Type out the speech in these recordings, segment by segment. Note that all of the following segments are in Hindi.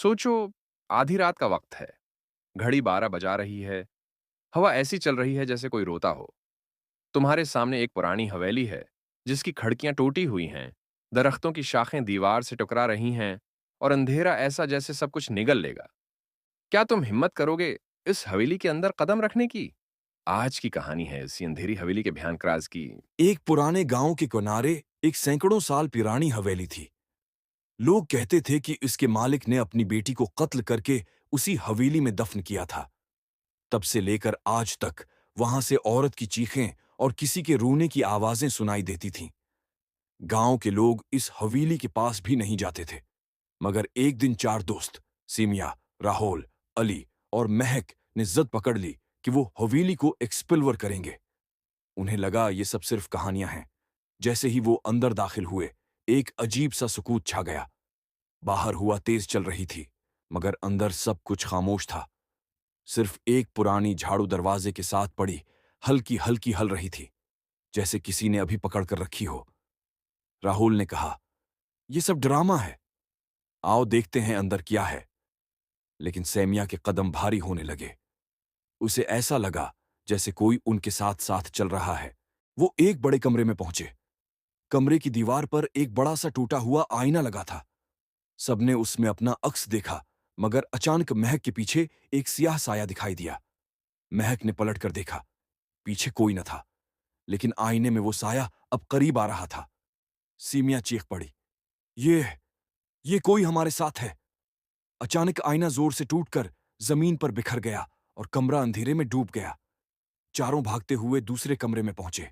सोचो, आधी रात का वक्त है। घड़ी 12 बजा रही है। हवा ऐसी चल रही है जैसे कोई रोता हो। तुम्हारे सामने एक पुरानी हवेली है, जिसकी खिड़कियां टूटी हुई हैं। दरख्तों की शाखें दीवार से टकरा रही हैं और अंधेरा ऐसा जैसे सब कुछ निगल लेगा। क्या तुम हिम्मत करोगे इस हवेली के अंदर कदम रखने की? आज की कहानी है इसी अंधेरी हवेली के भयानक राज की। एक पुराने गांव के किनारे एक सैकड़ों साल पुरानी हवेली थी। लोग कहते थे कि इसके मालिक ने अपनी बेटी को कत्ल करके उसी हवेली में दफन किया था। तब से लेकर आज तक वहां से औरत की चीखें और किसी के रोने की आवाजें सुनाई देती थीं। गांव के लोग इस हवेली के पास भी नहीं जाते थे। मगर एक दिन चार दोस्त सीमिया, राहुल, अली और महक ने जिद पकड़ ली कि वो हवेली को एक्सप्लोर करेंगे। उन्हें लगा ये सब सिर्फ कहानियां हैं। जैसे ही वो अंदर दाखिल हुए, एक अजीब सा सुकूत छा गया। बाहर हवा तेज चल रही थी, मगर अंदर सब कुछ खामोश था। सिर्फ एक पुरानी झाड़ू दरवाजे के साथ पड़ी हल्की हल्की हल रही थी, जैसे किसी ने अभी पकड़ कर रखी हो। राहुल ने कहा, यह सब ड्रामा है, आओ देखते हैं अंदर क्या है। लेकिन सैमिया के कदम भारी होने लगे। उसे ऐसा लगा जैसे कोई उनके साथ साथ चल रहा है। वो एक बड़े कमरे में पहुंचे। कमरे की दीवार पर एक बड़ा सा टूटा हुआ आईना लगा था। सबने उसमें अपना अक्स देखा, मगर अचानक महक के पीछे एक सियाह साया दिखाई दिया। महक ने पलट कर देखा, पीछे कोई न था, लेकिन आईने में वो साया अब करीब आ रहा था। सीमिया चीख पड़ी, ये ये कोई हमारे साथ है। अचानक आईना जोर से टूटकर जमीन पर बिखर गया और कमरा अंधेरे में डूब गया। चारों भागते हुए दूसरे कमरे में पहुंचे।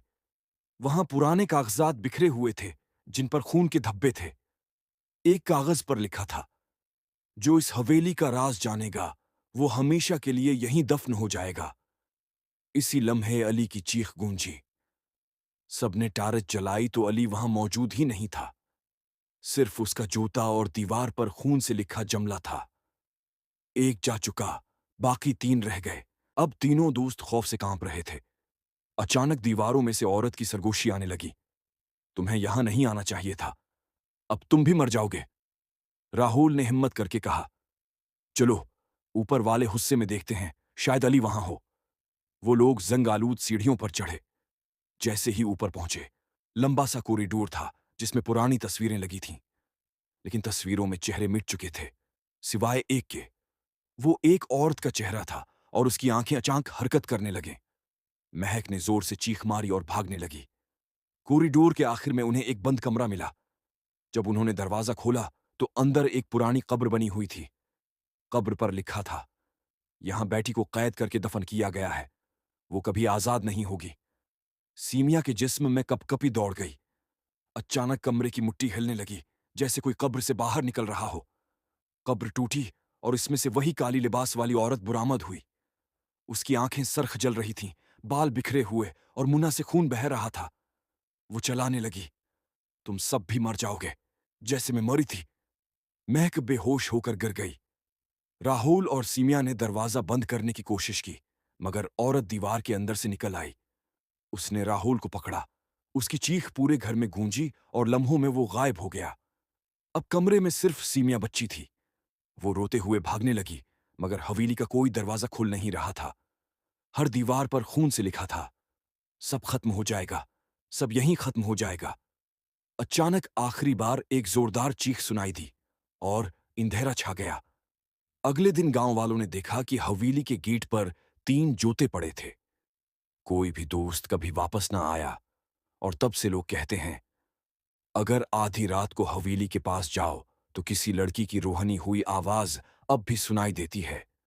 वहां पुराने कागजात बिखरे हुए थे, जिन पर खून के धब्बे थे। एक कागज पर लिखा था, जो इस हवेली का राज जानेगा, वो हमेशा के लिए यहीं दफन हो जाएगा। इसी लम्हे अली की चीख गूंजी। सबने टारच जलाई तो अली वहां मौजूद ही नहीं था। सिर्फ उसका जूता और दीवार पर खून से लिखा जमला था। एक जा चुका, बाकी तीन रह गए। अब तीनों दोस्त खौफ से कांप रहे थे। अचानक दीवारों में से औरत की सरगोशी आने लगी। तुम्हें यहां नहीं आना चाहिए था, अब तुम भी मर जाओगे। राहुल ने हिम्मत करके कहा, चलो ऊपर वाले हिस्से में देखते हैं, शायद अली वहां हो। वो लोग जंग आलूद सीढ़ियों पर चढ़े। जैसे ही ऊपर पहुंचे, लंबा सा कॉरिडोर था जिसमें पुरानी तस्वीरें लगी थीं। लेकिन तस्वीरों में चेहरे मिट चुके थे, सिवाय एक के। वो एक औरत का चेहरा था और उसकी आंखें अचानक हरकत करने लगे। महक ने जोर से चीख मारी और भागने लगी। कॉरिडोर के आखिर में उन्हें एक बंद कमरा मिला। जब उन्होंने दरवाजा खोला तो अंदर एक पुरानी कब्र बनी हुई थी। कब्र पर लिखा था, यहां बेटी को कैद करके दफन किया गया है, वो कभी आजाद नहीं होगी। सीमिया के जिस्म में कपकपी दौड़ गई। अचानक कमरे की मुट्ठी हिलने लगी, जैसे कोई कब्र से बाहर निकल रहा हो। कब्र टूटी और इसमें से वही काली लिबास वाली औरत बरामद हुई। उसकी आंखें सरख जल रही थीं, बाल बिखरे हुए और मुंह से खून बह रहा था। वो चलाने लगी, तुम सब भी मर जाओगे, जैसे मैं मरी थी। महक बेहोश होकर गिर गई। राहुल और सीमिया ने दरवाजा बंद करने की कोशिश की, मगर औरत दीवार के अंदर से निकल आई। उसने राहुल को पकड़ा। उसकी चीख पूरे घर में गूंजी और लम्हों में वो गायब हो गया। अब कमरे में सिर्फ सीमिया बच्ची थी। वो रोते हुए भागने लगी, मगर हवेली का कोई दरवाजा खुल नहीं रहा था। हर दीवार पर खून से लिखा था, सब खत्म हो जाएगा, सब यहीं खत्म हो जाएगा। अचानक आखिरी बार एक जोरदार चीख सुनाई दी और अंधेरा छा गया। अगले दिन गांव वालों ने देखा कि हवेली के गेट पर तीन जूते पड़े थे। कोई भी दोस्त कभी वापस ना आया और तब से लोग कहते हैं, अगर आधी रात को हवेली के पास जाओ तो किसी लड़की की रूहनी हुई आवाज अब भी सुनाई देती है।